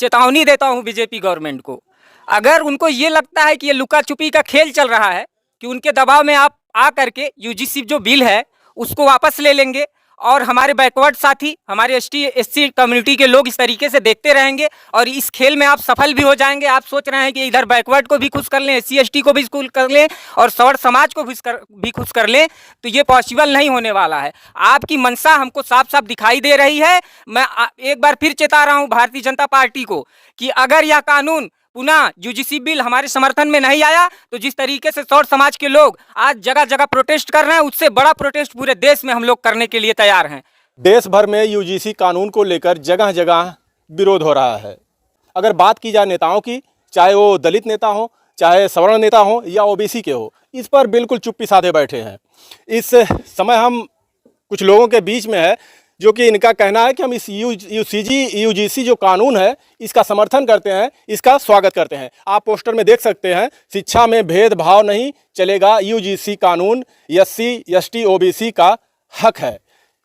चेतावनी देता हूँ बीजेपी गवर्नमेंट को, अगर उनको ये लगता है कि ये लुका छुपी का खेल चल रहा है, कि उनके दबाव में आप आ करके यूजीसी जो बिल है उसको वापस ले लेंगे और हमारे बैकवर्ड साथी, हमारे एसटी एससी कम्युनिटी के लोग इस तरीके से देखते रहेंगे और इस खेल में आप सफल भी हो जाएंगे। आप सोच रहे हैं कि इधर बैकवर्ड को भी खुश कर लें, एससी एसटी को भी खुश कर लें और सवर्ण समाज को भी खुश कर लें, तो ये पॉसिबल नहीं होने वाला है। आपकी मंशा हमको साफ साफ दिखाई दे रही है। मैं एक बार फिर चेता रहा हूँ भारतीय जनता पार्टी को कि अगर यह कानून पुनः यूजीसी बिल हमारे समर्थन में नहीं आया तो जिस तरीके से सौर समाज के लोग आज जगह जगह प्रोटेस्ट कर रहे हैं, उससे बड़ा प्रोटेस्ट पूरे देश में हम लोग करने के लिए तैयार हैं। देश भर में यूजीसी कानून को लेकर जगह जगह विरोध हो रहा है। अगर बात की जाए नेताओं की, चाहे वो दलित नेता हो, चाहे सवर्ण नेता हो या ओबीसी के हो, इस पर बिल्कुल चुप्पी साधे बैठे हैं। इस समय हम कुछ लोगों के बीच में है जो कि इनका कहना है कि हम इस यूजीसी जो कानून है इसका समर्थन करते हैं, इसका स्वागत करते हैं। आप पोस्टर में देख सकते हैं, शिक्षा में भेदभाव नहीं चलेगा, यूजीसी कानून एससी एसटी ओबीसी का हक है।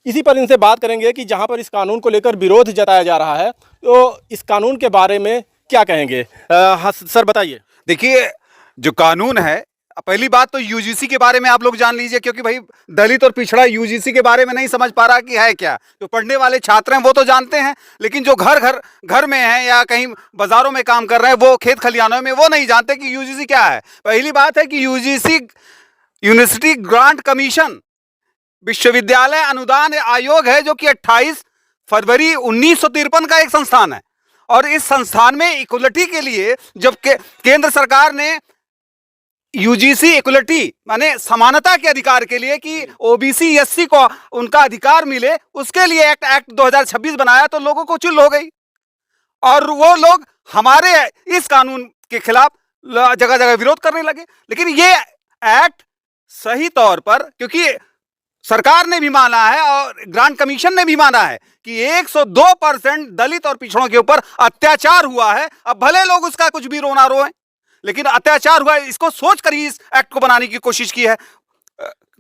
इसी पर इनसे बात करेंगे कि जहां पर इस कानून को लेकर विरोध जताया जा रहा है तो इस कानून के बारे में क्या कहेंगे। हाँ सर बताइए। देखिए, जो कानून है, पहली बात तो यूजीसी के बारे में आप लोग जान लीजिए, क्योंकि भाई दलित और पिछड़ा यूजीसी के बारे में नहीं समझ पा रहा कि है क्या। जो पढ़ने वाले छात्र हैं वो तो जानते हैं, लेकिन जो घर में हैं या कहीं बाजारों में काम कर रहे हैं, वो खेत खलिहानों में, वो नहीं जानते कि यूजीसी क्या है। पहली बात है कि यूजीसी यूनिवर्सिटी ग्रांट कमीशन विश्वविद्यालय अनुदान आयोग है, जो कि 28 फरवरी 1953 का एक संस्थान है। और इस संस्थान में इक्वलिटी के लिए जब केंद्र सरकार ने यूजीसी इक्वलिटी माने समानता के अधिकार के लिए कि ओबीसी एससी को उनका अधिकार मिले, उसके लिए एक्ट 2026 बनाया, तो लोगों को चुल हो गई और वो लोग हमारे इस कानून के खिलाफ जगह जगह विरोध करने लगे। लेकिन ये एक्ट सही तौर पर, क्योंकि सरकार ने भी माना है और ग्रांट कमीशन ने भी माना है कि 102% दलित और पिछड़ों के ऊपर अत्याचार हुआ है। अब भले लोग उसका कुछ भी रोना रोए, लेकिन अत्याचार हुआ है, इसको सोच कर ही इस एक्ट को बनाने की कोशिश की है।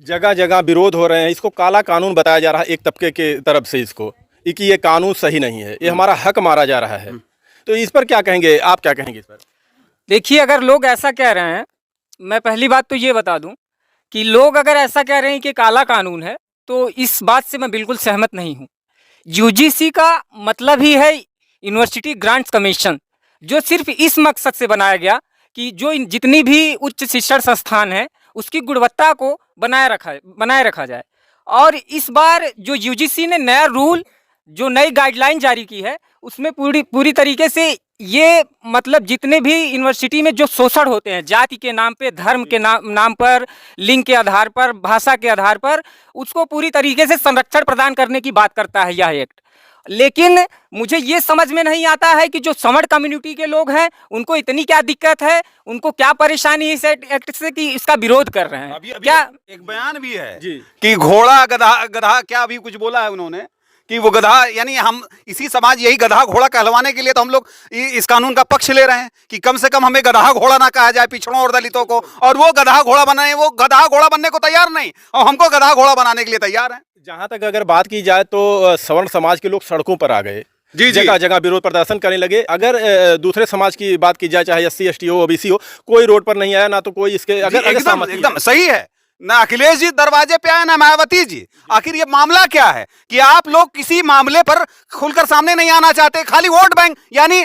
जगह जगह विरोध हो रहे हैं, इसको काला कानून बताया जा रहा है एक तबके के तरफ से, इसको कि ये कानून सही नहीं है, ये हमारा हक मारा जा रहा है। तो इस पर क्या कहेंगे, आप क्या कहेंगे इस पर? देखिए, अगर लोग ऐसा कह रहे हैं, मैं पहली बात तो ये बता दूं कि लोग अगर ऐसा कह रहे हैं कि काला कानून है, तो इस बात से मैं बिल्कुल सहमत नहीं हूं। यूजीसी का मतलब ही है यूनिवर्सिटी ग्रांट्स कमीशन, जो सिर्फ इस मकसद से बनाया गया कि जो जितनी भी उच्च शिक्षण संस्थान है उसकी गुणवत्ता को बनाए रखा जाए। और इस बार जो यूजीसी ने नया रूल, जो नई गाइडलाइन जारी की है, उसमें पूरी तरीके से ये मतलब जितने भी यूनिवर्सिटी में जो शोषण होते हैं जाति के नाम पे, धर्म के नाम पर, लिंग के आधार पर, भाषा के आधार पर, उसको पूरी तरीके से संरक्षण प्रदान करने की बात करता है यह एक्ट। लेकिन मुझे ये समझ में नहीं आता है कि जो सवर्ण कम्युनिटी के लोग हैं उनको इतनी क्या दिक्कत है, उनको क्या परेशानी है इस एक्ट से कि इसका विरोध कर रहे हैं। अभी क्या एक बयान भी है जी कि घोड़ा गधा क्या अभी कुछ बोला है उन्होंने कि वो गधा, यानी हम इसी समाज यही गधा घोड़ा कहलवाने के लिए तो हम लोग इस कानून का पक्ष ले रहे हैं कि कम से कम हमें गधा घोड़ा ना कहा जाए पिछड़ों और दलितों को। और वो गधा घोड़ा बनाए, वो गधा घोड़ा बनने को तैयार नहीं और हमको गधा घोड़ा बनाने के लिए तैयार है। जहाँ तक अगर बात की जाए तो सवर्ण समाज के लोग सड़कों पर आ गए, जगह जगह विरोध प्रदर्शन करने लगे। अगर दूसरे समाज की बात की जाए, चाहे एससी एसटी हो ओबीसी हो, कोई रोड पर नहीं आया, ना तो कोई इसके एकदम सही है, ना अखिलेश जी दरवाजे पे आए ना मायावती जी। आखिर ये मामला क्या है कि आप लोग किसी मामले पर खुलकर सामने नहीं आना चाहते, खाली वोट बैंक, यानी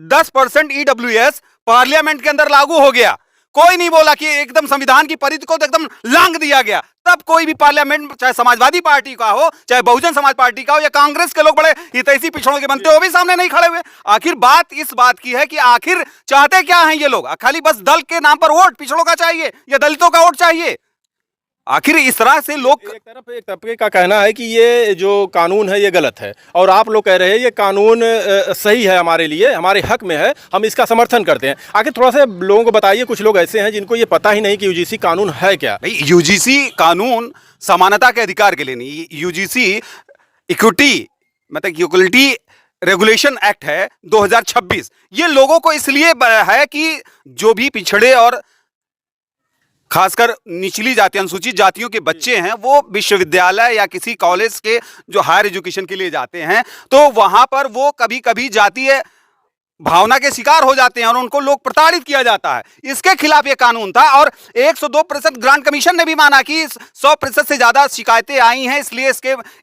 10% ईडब्ल्यूएस पार्लियामेंट के अंदर लागू हो गया, कोई नहीं बोला कि एकदम संविधान की परिधि को तो एकदम लांघ दिया गया। तब कोई भी पार्लियामेंट, चाहे समाजवादी पार्टी का हो, चाहे बहुजन समाज पार्टी का हो, या कांग्रेस के लोग बड़े हितैषी पिछड़ों के बनते हो, वो भी सामने नहीं खड़े हुए। आखिर बात इस बात की है कि आखिर चाहते क्या हैं ये लोग? खाली बस दल के नाम पर वोट पिछड़ों का चाहिए या दलितों का वोट चाहिए? आखिर इस तरह से लोग, एक तबके का कहना है कि ये जो कानून है ये गलत है, और आप लोग कह रहे हैं ये कानून सही है, हमारे लिए, हमारे हक में है, हम इसका समर्थन करते हैं। आखिर थोड़ा सा लोगों को बताइए, कुछ लोग ऐसे हैं जिनको ये पता ही नहीं कि यूजीसी कानून है क्या। भाई यूजीसी कानून समानता के अधिकार के लिए नहीं, यूजीसी इक्विटी मतलब इक्वलिटी रेगुलेशन एक्ट है 2026। ये लोगों को इसलिए है कि जो भी पिछड़े और खासकर निचली जाति, अनुसूचित जातियों के बच्चे हैं, वो विश्वविद्यालय या किसी कॉलेज के जो हायर एजुकेशन के लिए जाते हैं, तो वहां पर वो कभी कभी जातीय भावना के शिकार हो जाते हैं और उनको लोग प्रताड़ित किया जाता है। इसके खिलाफ ये कानून था और 102% ग्रांट कमीशन ने भी माना कि 100% से ज्यादा शिकायतें आई हैं, इसलिए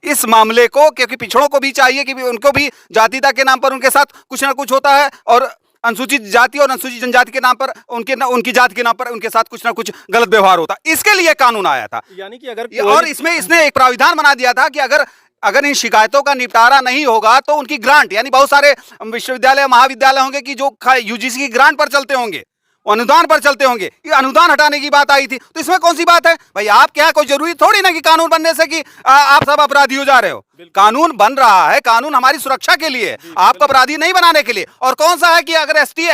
इस मामले को, क्योंकि पिछड़ों को भी चाहिए कि उनको भी जातीयता के नाम पर उनके साथ कुछ ना कुछ होता है और अनुसूचित जाति और अनुसूचित जनजाति के नाम पर उनकी जाति के नाम पर उनके साथ कुछ ना कुछ गलत व्यवहार होता, इसके लिए कानून आया था। यानी कि अगर और इसमें इसने एक प्राविधान बना दिया था कि अगर इन शिकायतों का निपटारा नहीं होगा तो उनकी ग्रांट, यानी बहुत सारे विश्वविद्यालय महाविद्यालय होंगे कि जो यूजीसी की ग्रांट पर चलते होंगे, अनुदान पर चलते होंगे, ये अनुदान हटाने की बात आई थी। तो इसमें कौन सी बात है भाई? आप क्या, कोई जरूरी थोड़ी ना कि कानून बनने से कि आप सब अपराधी हो जा रहे हो। कानून बन रहा है, कानून हमारी सुरक्षा के लिए, आपको अपराधी नहीं बनाने के लिए। और कौन सा है कि अगर एसटी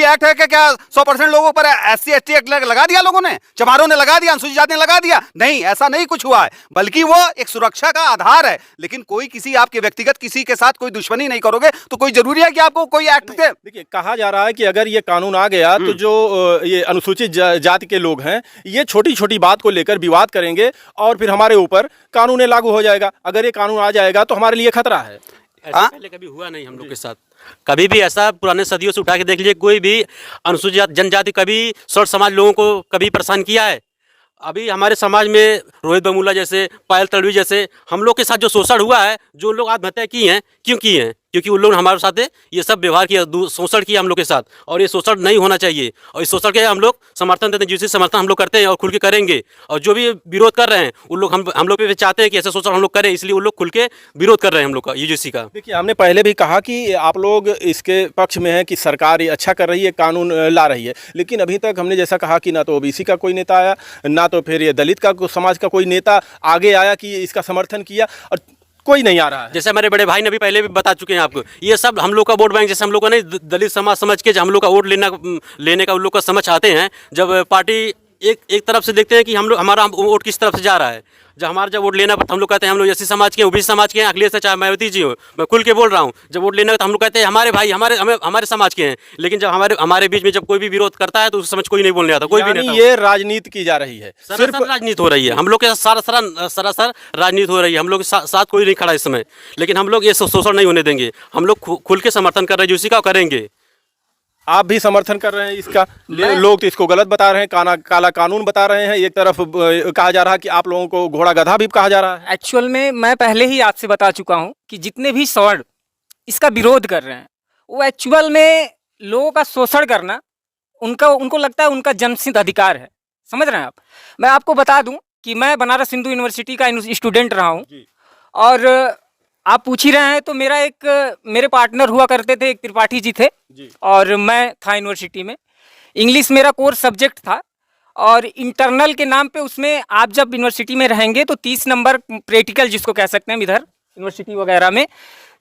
एक्ट है क्या 100% लोगों पर SC ST एक्ट लगा दिया लोगों ने, चमारों ने लगा दिया, अनुसूचित जाति ने लगा दिया? नहीं, ऐसा नहीं कुछ हुआ है, बल्कि वो एक सुरक्षा का आधार है। लेकिन कोई किसी आपके व्यक्तिगत किसी के साथ कोई दुश्मनी नहीं करोगे तो कोई जरूरी है कि आपको कोई एक्ट दे? देखिए, कहा जा रहा है कि अगर ये कानून आ गया तो जो ये अनुसूचित जाति के लोग हैं, ये छोटी छोटी बात को लेकर विवाद करेंगे और फिर हमारे ऊपर कानून लागू हो जाएगा। अगर ये कानून आ जाएगा तो हमारे लिए खतरा है। ऐसा पहले कभी हुआ नहीं हम लोग के साथ, कभी भी ऐसा पुराने सदियों से उठा के देख लीजिए, कोई भी अनुसूचित जनजाति कभी सौर समाज लोगों को कभी परेशान किया है? अभी हमारे समाज में रोहित बमूला जैसे, पायल तड़वी जैसे, हम लोग के साथ जो शोषण हुआ है, जो लोग आत्महत्या की हैं, क्यों की हैं? क्योंकि उन लोगों ने हमारे साथ ये सब व्यवहार किया, शोषण किया हम लोग के साथ, और ये शोषण नहीं होना चाहिए। और इस शोषण के हम लोग समर्थन देते हैं, जिससे समर्थन हम लोग करते हैं और खुल के करेंगे। और जो भी विरोध कर रहे हैं उन लोग हम लोग भी चाहते हैं कि ऐसा शोषण हम लोग करें, इसलिए उन लोग खुल के विरोध कर रहे हैं हम लोग का, यूजीसी का। देखिए, हमने पहले भी कहा कि आप लोग इसके पक्ष में हैं कि सरकार ये अच्छा कर रही है, कानून ला रही है, लेकिन अभी तक हमने जैसा कहा कि ना तो ओबीसी का कोई नेता आया, ना तो फिर ये दलित का समाज का कोई नेता आगे आया कि इसका समर्थन किया, और कोई नहीं आ रहा है। जैसे हमारे बड़े भाई ने भी पहले भी बता चुके हैं आपको, ये सब हम लोग का वोट बैंक, जैसे हम लोग का नहीं दलित समाज समझ के हम लोग का वोट लेने का उन लोग का समझ आते हैं। जब पार्टी एक तरफ से देखते हैं कि हम लोग, हमारा वोट किस तरफ से जा रहा है, जब वोट लेना पड़ता हम लोग कहते हैं हम लोग एससी समाज के, ओबीसी समाज के हैं, अखिलेश चाहे मायावती जी हो, मैं खुल के बोल रहा हूँ। जब वोट लेना तो हम लोग कहते हैं हमारे भाई हमारे समाज के हैं, लेकिन जब हमारे बीच में जब कोई भी विरोध करता है तो उस समझ कोई नहीं बोलने आता, कोई भी नहीं। ये राजनीति की जा रही है, सिर्फ राजनीति हो रही है, हम लोग के सरासर राजनीति हो रही है, हम लोग के साथ कोई नहीं खड़ा इस समय। लेकिन हम लोग ये शोषण नहीं होने देंगे, हम लोग खुल के समर्थन कर रहे हैं, उसी का करेंगे। आप भी समर्थन कर रहे हैं इसका? लोग तो इसको गलत बता रहे हैं, काला कानून बता रहे हैं। एक तरफ कहा जा रहा है कि आप लोगों को घोड़ा गधा भी कहा जा रहा है। एक्चुअल में मैं पहले ही आपसे बता चुका हूं कि जितने भी सवर्ण इसका विरोध कर रहे हैं, वो एक्चुअल में लोगों का शोषण करना उनको लगता है उनका जन्मसिद्ध अधिकार है। समझ रहे हैं आप? मैं आपको बता दूं कि मैं बनारस हिंदू यूनिवर्सिटी का स्टूडेंट रहा हूँ, और आप पूछ ही रहे हैं तो मेरे पार्टनर हुआ करते थे, एक त्रिपाठी जी थे और मैं था यूनिवर्सिटी में। इंग्लिश मेरा कोर्स सब्जेक्ट था, और इंटरनल के नाम पे उसमें आप जब यूनिवर्सिटी में रहेंगे तो 30 नंबर प्रैक्टिकल, जिसको कह सकते हैं इधर यूनिवर्सिटी वगैरह में,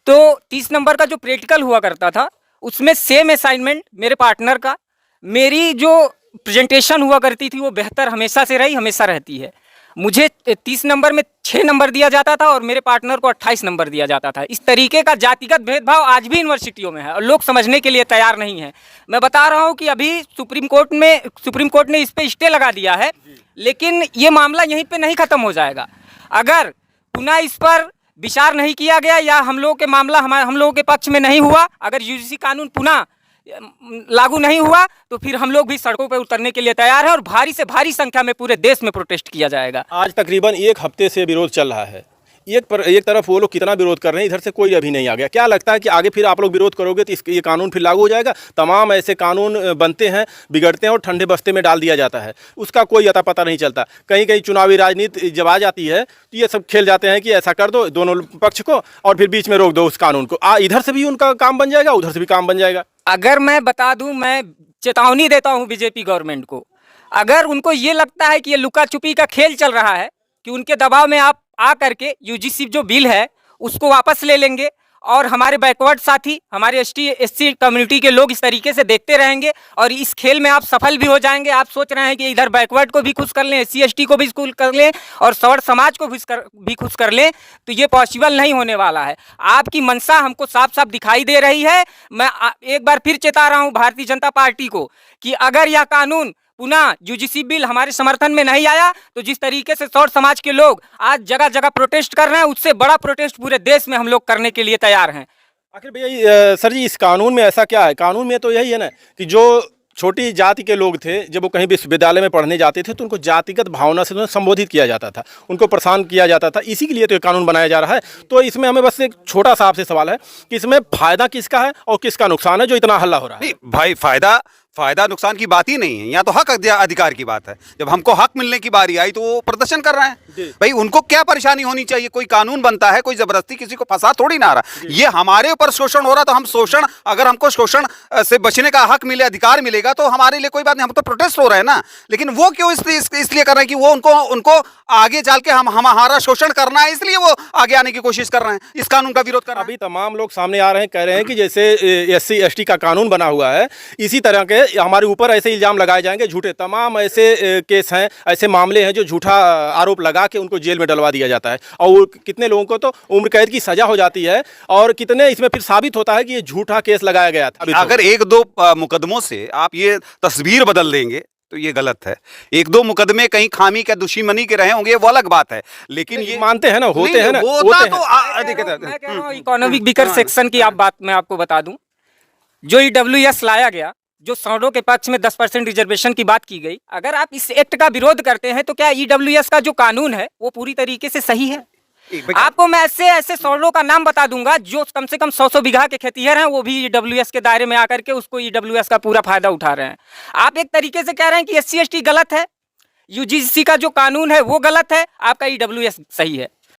तो 30 नंबर का जो प्रैक्टिकल हुआ करता था उसमें सेम असाइनमेंट मेरे पार्टनर का, मेरी जो प्रेजेंटेशन हुआ करती थी वो बेहतर हमेशा से रही, हमेशा रहती है। मुझे 30 नंबर में 6 नंबर दिया जाता था और मेरे पार्टनर को 28 नंबर दिया जाता था। इस तरीके का जातिगत भेदभाव आज भी यूनिवर्सिटियों में है और लोग समझने के लिए तैयार नहीं है। मैं बता रहा हूं कि अभी सुप्रीम कोर्ट ने इस पे स्टे लगा दिया है, लेकिन ये मामला यहीं पे नहीं खत्म हो जाएगा। अगर पुनः इस पर विचार नहीं किया गया या हम लोगों के मामला हम लोगों के पक्ष में नहीं हुआ, अगर यूजीसी कानून पुनः लागू नहीं हुआ तो फिर हम लोग भी सड़कों पर उतरने के लिए तैयार हैं और भारी से भारी संख्या में पूरे देश में प्रोटेस्ट किया जाएगा। आज तकरीबन 1 हफ्ते से विरोध चल रहा है। एक तरफ वो लोग कितना विरोध कर रहे हैं, इधर से कोई अभी नहीं आ गया। क्या लगता है कि आगे फिर आप लोग विरोध करोगे तो ये कानून फिर लागू हो जाएगा? तमाम ऐसे कानून बनते हैं, बिगड़ते हैं और ठंडे बस्ते में डाल दिया जाता है, उसका कोई अता पता नहीं चलता। कहीं कहीं चुनावी राजनीति जब आ जाती है तो ये सब खेल जाते हैं कि ऐसा कर दो दोनों पक्ष को और फिर बीच में रोक दो उस कानून को। इधर से भी उनका काम बन जाएगा, उधर से भी काम बन जाएगा। अगर मैं बता दूं, मैं चेतावनी देता हूं बीजेपी गवर्नमेंट को, अगर उनको ये लगता है कि ये लुका छुपी का खेल चल रहा है, कि उनके दबाव में आप आ करके यूजीसी जो बिल है उसको वापस ले लेंगे और हमारे बैकवर्ड साथी, हमारे ST/SC कम्युनिटी के लोग इस तरीके से देखते रहेंगे और इस खेल में आप सफल भी हो जाएंगे। आप सोच रहे हैं कि इधर बैकवर्ड को भी खुश कर लें, SC/ST को भी खुश कर लें और सवर्ण समाज को भी खुश कर लें, तो ये पॉसिबल नहीं होने वाला है। आपकी मंशा हमको साफ साफ दिखाई दे रही है। मैं एक बार फिर चेता रहा हूँ भारतीय जनता पार्टी को कि अगर यह कानून पुनः यूजीसी बिल हमारे समर्थन में नहीं आया तो जिस तरीके से सौर समाज के लोग आज जगह जगह प्रोटेस्ट कर रहे हैं, उससे बड़ा प्रोटेस्ट पूरे देश में हम लोग करने के लिए तैयार हैं। आखिर भैया सर जी, इस कानून में ऐसा क्या है? कानून में तो यही है ना कि जो छोटी जाति के लोग थे, जब वो कहीं विश्वविद्यालय में पढ़ने जाते थे तो उनको जातिगत भावना से उन्हें संबोधित किया जाता था, उनको परेशान किया जाता था। इसी के लिए तो ये कानून बनाया जा रहा है। तो इसमें हमें बस एक छोटा सा आपसे सवाल है कि इसमें फायदा किसका है और किसका नुकसान है जो इतना हल्ला हो रहा है? नहीं भाई, फायदा नुकसान की बात ही नहीं है, यहाँ तो हक अधिकार की बात है। जब हमको हक मिलने की बारी आई तो वो प्रदर्शन कर रहे हैं। भाई उनको क्या परेशानी होनी चाहिए? कोई कानून बनता है, कोई जबरदस्ती किसी को फंसा थोड़ी ना रहा। ये हमारे ऊपर शोषण हो रहा, तो हम शोषण, अगर हमको शोषण से बचने का हक मिले, अधिकार मिलेगा तो हमारे लिए कोई बात नहीं, हम तो प्रोटेस्ट हो रहे हैं ना। लेकिन वो क्यों इसलिए कर रहे हैं कि वो उनको आगे चल के हमारा शोषण करना है, इसलिए वो आगे आने की कोशिश कर रहे हैं, इस कानून का विरोध कर रहे हैं। अभी तमाम लोग सामने आ रहे हैं, कह रहे हैं कि जैसे SC ST का कानून बना हुआ है, इसी तरह के हमारे ऊपर ऐसे इल्जाम लगाए जाएंगे झूठे। तमाम ऐसे केस हैं, ऐसे मामले हैं जो झूठा आरोप लगा के उनको जेल में डलवा दिया जाता है, और कितने लोगों को तो उम्र कैद की सजा हो जाती है, और कितने इसमें फिर साबित होता है कि ये झूठा केस लगाया गया था। अगर 1-2 मुकदमों से आप ये तस्वीर बदल देंगे तो ये गलत है। 1-2 मुकदमे कहीं खामी क्या दुश्मनी के रहे होंगे, वो अलग बात है, लेकिन ये मानते हैं ना, होते हैं ना, होता तो मैं कह रहा हूँ इकोनॉमिक वीकर सेक्शन की आप बात मैं आपको बता दूं, जो EWS लाया गया, जो सवर्णों के पक्ष में 10% रिजर्वेशन की बात की गई, अगर आप इस एक्ट का विरोध करते हैं तो क्या EWS का जो कानून है वो पूरी तरीके से सही है? आपको मैं ऐसे सवर्णों का नाम बता दूंगा जो कम से कम 100 बीघा के खेतीहर हैं, वो भी EWS के दायरे में आकर के उसको EWS का पूरा फायदा उठा रहे हैं। आप एक तरीके से कह रहे हैं कि SC ST गलत है, UGC का जो कानून है वो गलत है, आपका EWS सही है।